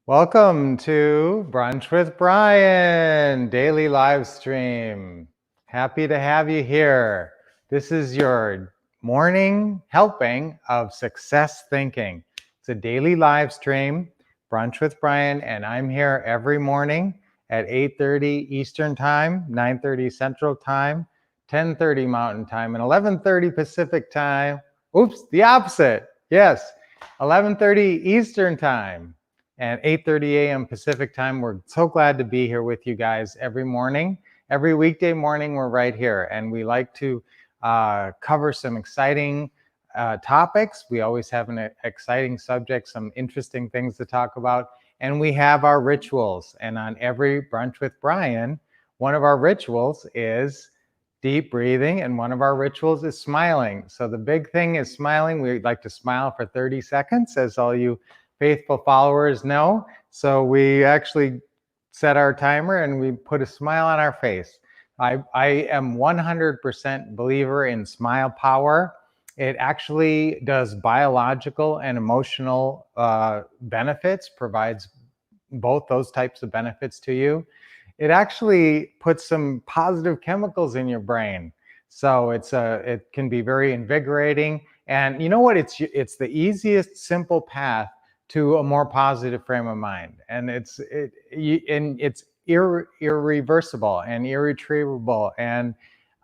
Welcome to Brunch with Brian, daily live stream. Happy to have you here. This is your morning helping of success thinking. It's a daily live stream, Brunch with Brian, and I'm here every morning at 8:30 Eastern Time, 9:30 Central Time, 10:30 Mountain Time, and 11:30 Pacific Time. Oops, the opposite. Yes, 11:30 Eastern Time and 8:30 a.m. Pacific time. We're so glad to be here with you guys every morning. Every weekday morning, we're right here, and we like to cover some exciting topics. We always have an exciting subject, some interesting things to talk about, and we have our rituals. And on every Brunch with Brian, one of our rituals is deep breathing, and one of our rituals is smiling. So the big thing is smiling. We like to smile for 30 seconds, as all you faithful followers know. So we actually set our timer and we put a smile on our face. I am 100% believer in smile power. It actually does biological and emotional benefits, provides both those types of benefits to you. It actually puts some positive chemicals in your brain. So it can be very invigorating. And you know what? It's the easiest, simple path to a more positive frame of mind, and it's irreversible and irretrievable and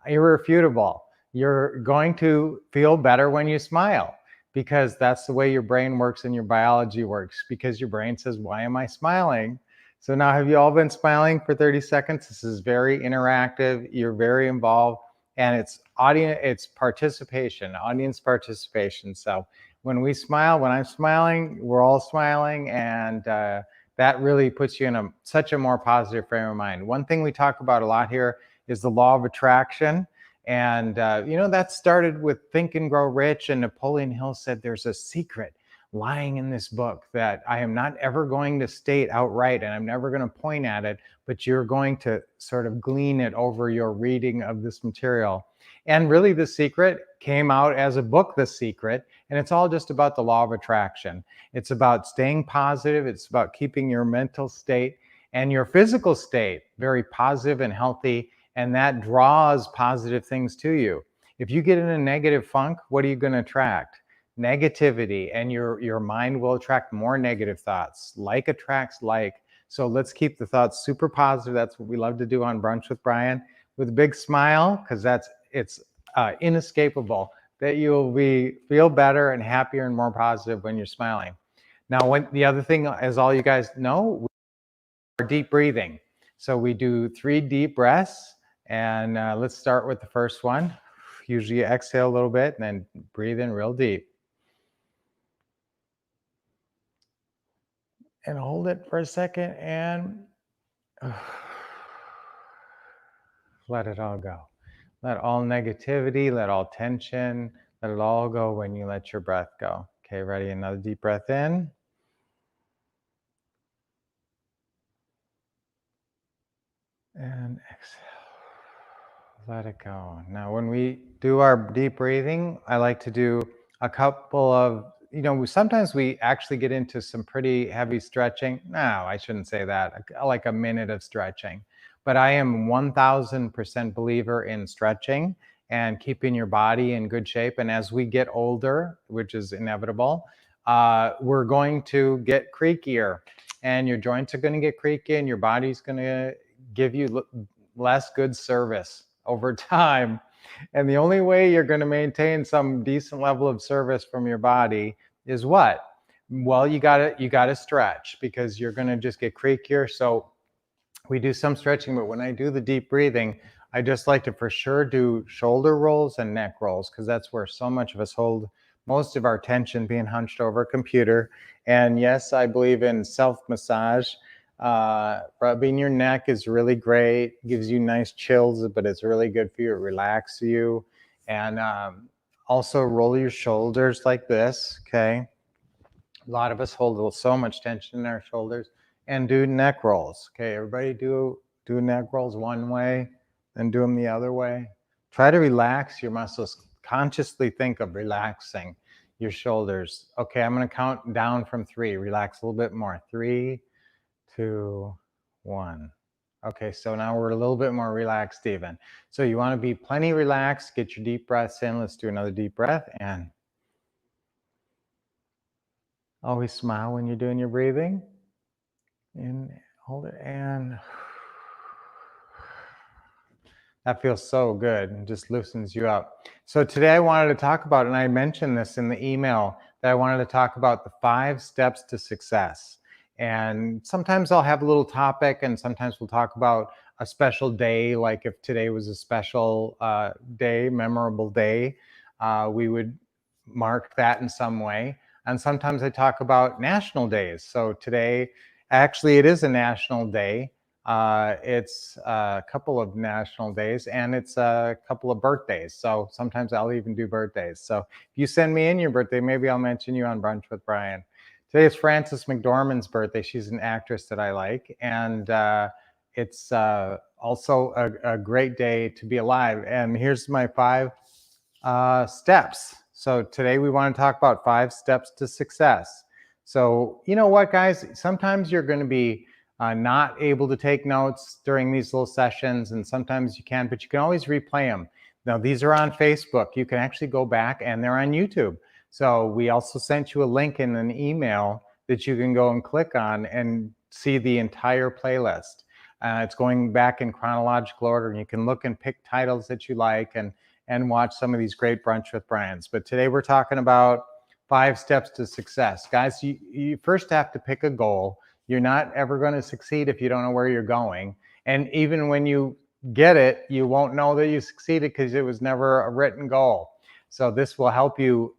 irrefutable. You're going to feel better when you smile, because that's the way your brain works and your biology works, because your brain says, why am I smiling? So now, have you all been smiling for 30 seconds? This is very interactive. You're very involved, and it's audience participation, audience participation. So when we smile, when I'm smiling, we're all smiling, and that really puts you in such a more positive frame of mind. One thing we talk about a lot here is the law of attraction. And that started with Think and Grow Rich, and Napoleon Hill said there's a secret lying in this book that I am not ever going to state outright, and I'm never going to point at it, but you're going to sort of glean it over your reading of this material. And really, The Secret came out as a book, The Secret, and it's all just about the law of attraction. It's about staying positive. It's about keeping your mental state and your physical state very positive and healthy, and that draws positive things to you. If you get in a negative funk, what are you going to attract? Negativity, and your mind will attract more negative thoughts. Like attracts like. So let's keep the thoughts super positive. That's what we love to do on Brunch with Brian, with a big smile, because it's inescapable that you'll feel better and happier and more positive when you're smiling. Now, the other thing, as all you guys know, we deep breathing. So we do 3 deep breaths, and let's start with the first one. Usually you exhale a little bit and then breathe in real deep. And hold it for a second and let it all go. Let all negativity, let all tension, let it all go when you let your breath go. Okay, ready? Another deep breath in. And exhale. Let it go. Now, when we do our deep breathing, I like to do a couple of, sometimes we actually get into some pretty heavy stretching. No, I shouldn't say that. Like a minute of stretching. But I am 1000% believer in stretching and keeping your body in good shape. And as we get older, which is inevitable, we're going to get creakier, and your joints are going to get creaky, and your body's going to give you less good service over time. And the only way you're going to maintain some decent level of service from your body is what? Well, you got to stretch, because you're going to just get creakier. So we do some stretching, but when I do the deep breathing, I just like to for sure do shoulder rolls and neck rolls, because that's where so much of us hold most of our tension, being hunched over a computer. And yes, I believe in self-massage. Rubbing your neck is really great, gives you nice chills, but it's really good for you. It relaxes you. And also roll your shoulders like this, okay? A lot of us hold so much tension in our shoulders. And do neck rolls, okay? Everybody do neck rolls one way, then do them the other way. Try to relax your muscles. Consciously think of relaxing your shoulders. Okay, I'm gonna count down from 3. Relax a little bit more. 3, 2, 1. Okay, so now we're a little bit more relaxed even. So you want to be plenty relaxed, get your deep breaths in. Let's do another deep breath, and always smile when you're doing your breathing. In, hold it, and that feels so good and just loosens you up. So today I wanted to talk about, and I mentioned this in the email, that I wanted to talk about the 5 steps to success. And sometimes I'll have a little topic, and sometimes we'll talk about a special day, like if today was a special day, memorable day, we would mark that in some way. And sometimes I talk about national days. So today, actually, it is a national day. It's a couple of national days, and it's a couple of birthdays. So sometimes I'll even do birthdays. So if you send me in your birthday, maybe I'll mention you on Brunch with Brian. Today is Frances McDormand's birthday. She's an actress that I like. And it's also a great day to be alive. And here's my 5 steps. So today we want to talk about 5 steps to success. So you know what, guys? Sometimes you're going to be not able to take notes during these little sessions, and sometimes you can, but you can always replay them. Now, these are on Facebook. You can actually go back, and they're on YouTube. So we also sent you a link in an email that you can go and click on and see the entire playlist. It's going back in chronological order, and you can look and pick titles that you like and watch some of these great Brunch with Brians. But today we're talking about 5 steps to success. Guys, you first have to pick a goal. You're not ever going to succeed if you don't know where you're going. And even when you get it, you won't know that you succeeded because it was never a written goal. So this will help you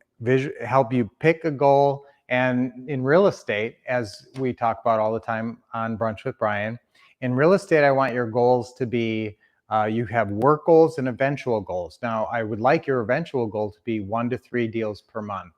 pick a goal. And in real estate, as we talk about all the time on Brunch with Brian, in real estate, I want your goals to be you have work goals and eventual goals. Now, I would like your eventual goal to be 1 to 3 deals per month.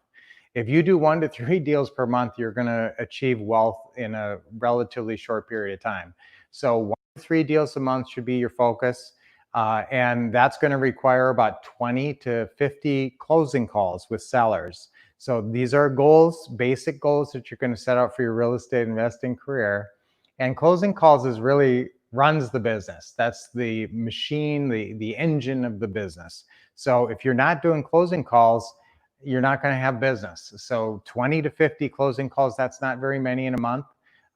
If you do 1 to 3 deals per month, you're going to achieve wealth in a relatively short period of time. So 1 to 3 deals a month should be your focus. And that's going to require about 20 to 50 closing calls with sellers. So these are goals, basic goals that you're going to set out for your real estate investing career. And closing calls is really runs the business. That's the machine, the engine of the business. So if you're not doing closing calls, you're not going to have business. So 20 to 50 closing calls, that's not very many in a month.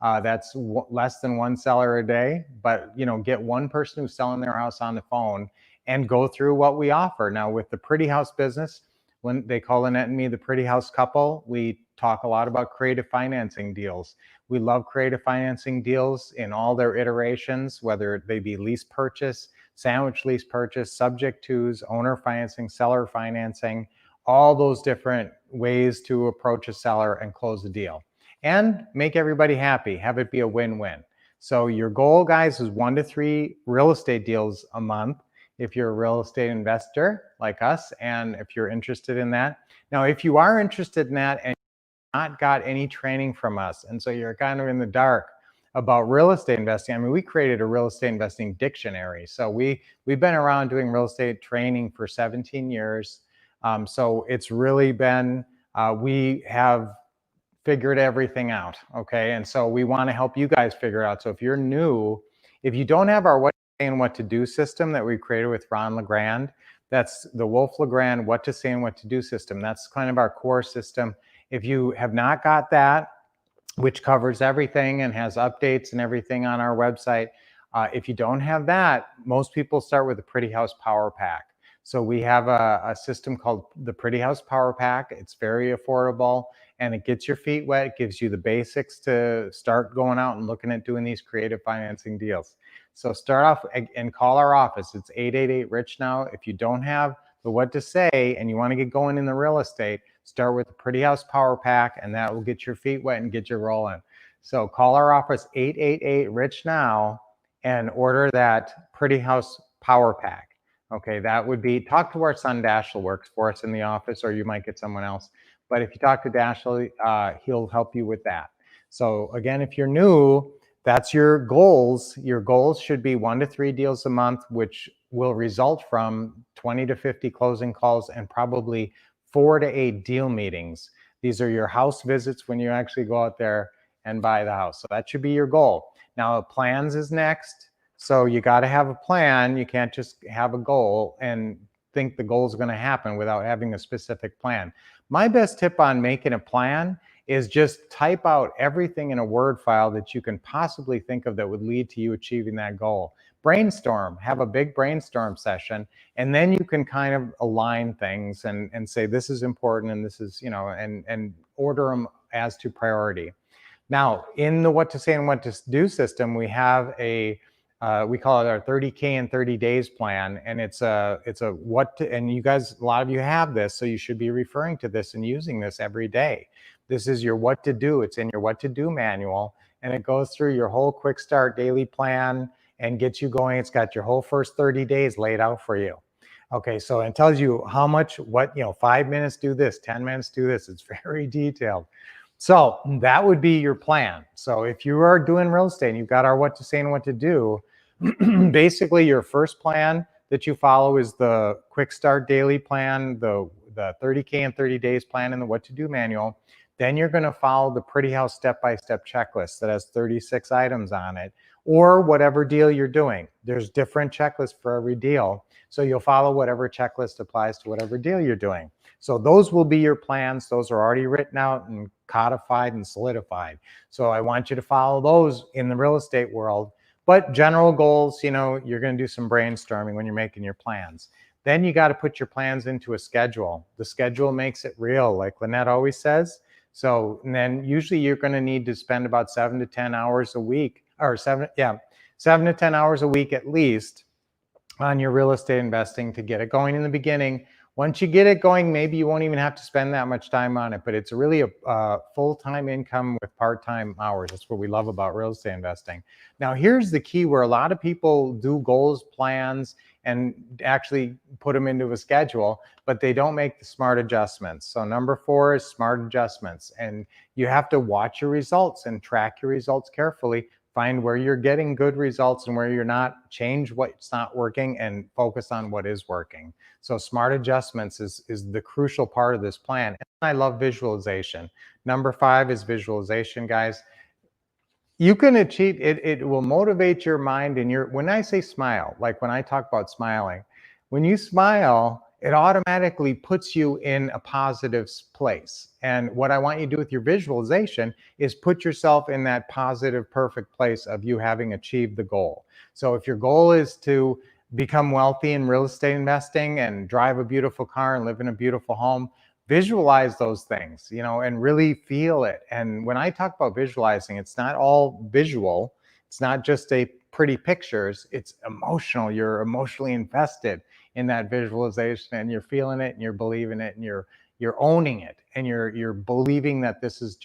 That's less than 1 seller a day. But get one person who's selling their house on the phone and go through what we offer. Now with the Pretty House business, when they call Annette and me the Pretty House couple, we talk a lot about creative financing deals. We love creative financing deals in all their iterations, whether they be lease purchase, sandwich lease purchase, subject tos, owner financing, seller financing, all those different ways to approach a seller and close a deal and make everybody happy, have it be a win-win. So your goal, guys, is 1 to 3 real estate deals a month if you're a real estate investor like us, and if you're interested in that. Now, if you are interested in that and not got any training from us, and so you're kind of in the dark about real estate investing, I mean, we created a real estate investing dictionary. So we've been around doing real estate training for 17 years. So it's really been, we have figured everything out, okay? And so we want to help you guys figure it out. So if you're new, if you don't have our What to Say and What to Do system that we created with Ron LeGrand, that's the Wolff LeGrand What to Say and What to Do system. That's kind of our core system. If you have not got that, which covers everything and has updates and everything on our website, if you don't have that, most people start with the Pretty House Power Pack. So we have a system called the Pretty House Power Pack. It's very affordable and it gets your feet wet. It gives you the basics to start going out and looking at doing these creative financing deals. So start off and call our office. It's 888-RICH now. If you don't have the What to Say and you want to get going in the real estate, start with the Pretty House Power Pack, and that will get your feet wet and get you rolling. So call our office 888-RICH now and order that Pretty House Power Pack. Okay, that would be, talk to our son Dashiell, works for us in the office, or you might get someone else. But if you talk to Dashiell, he'll help you with that. So again, if you're new, that's your goals. Your goals should be 1 to 3 deals a month, which will result from 20 to 50 closing calls and probably 4 to 8 deal meetings. These are your house visits when you actually go out there and buy the house. So that should be your goal. Now, plans is next. So you got to have a plan. You can't just have a goal and think the goal is going to happen without having a specific plan. My best tip on making a plan is just type out everything in a Word file that you can possibly think of that would lead to you achieving that goal. Brainstorm, have a big brainstorm session, and then you can kind of align things and say this is important and this is, and order them as to priority. Now, in the what to say and what to do system, we have we call it our 30K in 30 days plan. And it's a what to, and you guys, a lot of you have this, so you should be referring to this and using this every day. This is your what to do. It's in your what to do manual, and it goes through your whole quick start daily plan and gets you going. It's got your whole first 30 days laid out for you. Okay, so it tells you how much, 5 minutes do this, 10 minutes do this. It's very detailed. So that would be your plan. So if you are doing real estate and you've got our what to say and what to do, basically your first plan that you follow is the quick start daily plan, the 30K in 30 days plan, and the what to do manual. Then you're going to follow the Pretty House step-by-step checklist that has 36 items on it, or whatever deal you're doing. There's different checklists for every deal. So you'll follow whatever checklist applies to whatever deal you're doing. So those will be your plans. Those are already written out and codified and solidified. So I want you to follow those in the real estate world. But general goals, you're going to do some brainstorming when you're making your plans. Then you got to put your plans into a schedule. The schedule makes it real, like Lynette always says. So and then usually you're going to need to spend about 7 to 10 hours a week, or 7 to 10 hours a week at least on your real estate investing to get it going in the beginning. Once you get it going, maybe you won't even have to spend that much time on it, but it's really a full-time income with part-time hours. That's what we love about real estate investing. Now, here's the key where a lot of people do goals, plans, and actually put them into a schedule, but they don't make the smart adjustments. So number 4 is smart adjustments, and you have to watch your results and track your results carefully. Find where you're getting good results and where you're not, change what's not working and focus on what is working. So smart adjustments is the crucial part of this plan. And I love visualization. Number 5 is visualization, guys. You can achieve it. It will motivate your mind. And when I say smile, like when I talk about smiling, when you smile, it automatically puts you in a positive place. And what I want you to do with your visualization is put yourself in that positive, perfect place of you having achieved the goal. So if your goal is to become wealthy in real estate investing and drive a beautiful car and live in a beautiful home, visualize those things, and really feel it. And when I talk about visualizing, it's not all visual. It's not just a pretty pictures. It's emotional. You're emotionally invested in that visualization, and you're feeling it, and you're believing it, and you're owning it, and you're believing that this is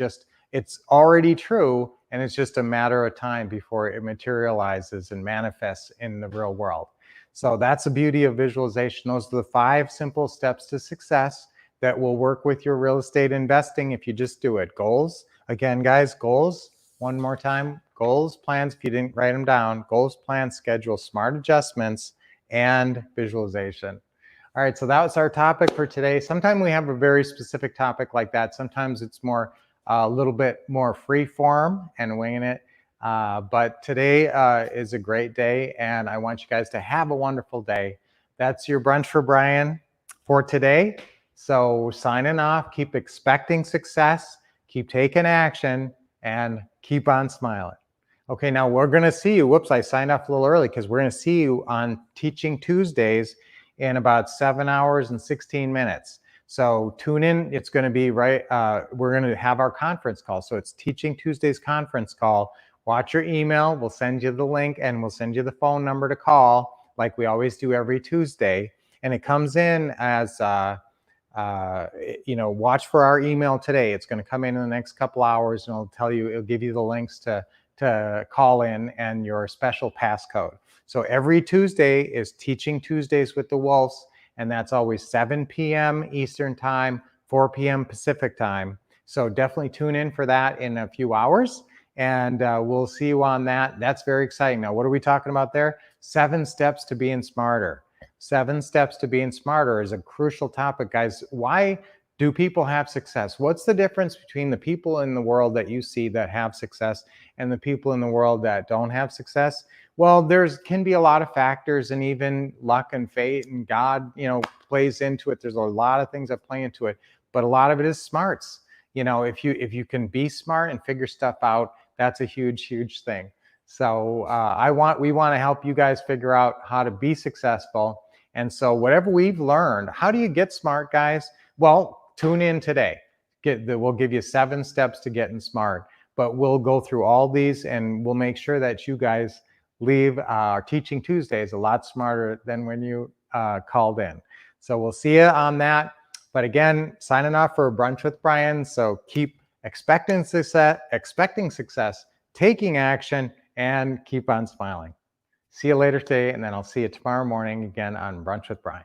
it's already true, and it's just a matter of time before it materializes and manifests in the real world. So that's the beauty of visualization. Those are the 5 simple steps to success that will work with your real estate investing if you just do it. Goals, again, guys, goals, one more time, goals, plans, if you didn't write them down, goals, plans, schedule, smart adjustments, and visualization. All right, so that was our topic for today. Sometimes we have a very specific topic like that. Sometimes it's more a little bit more free form and winging it. But today is a great day, and I want you guys to have a wonderful day. That's your brunch for Brian for today. So signing off, keep expecting success, keep taking action, and keep on smiling. Okay, now we're going to see you. Whoops, I signed off a little early because we're going to see you on Teaching Tuesdays in about 7 hours and 16 minutes. So tune in. It's going to be right. We're going to have our conference call. So it's Teaching Tuesdays conference call. Watch your email. We'll send you the link and we'll send you the phone number to call like we always do every Tuesday. And it comes in as, watch for our email today. It's going to come in the next couple hours, and it'll give you the links to call in and your special passcode. So every Tuesday is Teaching Tuesdays with the Wolffs, and that's always 7 p.m. Eastern Time, 4 p.m. Pacific Time. So definitely tune in for that in a few hours, and we'll see you on that. That's very exciting. Now, what are we talking about there? 7 steps to being smarter. 7 steps to being smarter is a crucial topic, guys. Why Do people have success? What's the difference between the people in the world that you see that have success and the people in the world that don't have success? Well, there's can be a lot of factors, and even luck and fate and God, plays into it. There's a lot of things that play into it, but a lot of it is smarts. If you can be smart and figure stuff out, that's a huge thing. So we want to help you guys figure out how to be successful. And so whatever we've learned, how do you get smart, guys? Well, tune in today. We'll give you 7 steps to getting smart, but we'll go through all these and we'll make sure that you guys leave our Teaching Tuesdays a lot smarter than when you called in. So we'll see you on that. But again, signing off for Brunch with Brian. So keep expecting success, taking action, and keep on smiling. See you later today, and then I'll see you tomorrow morning again on Brunch with Brian.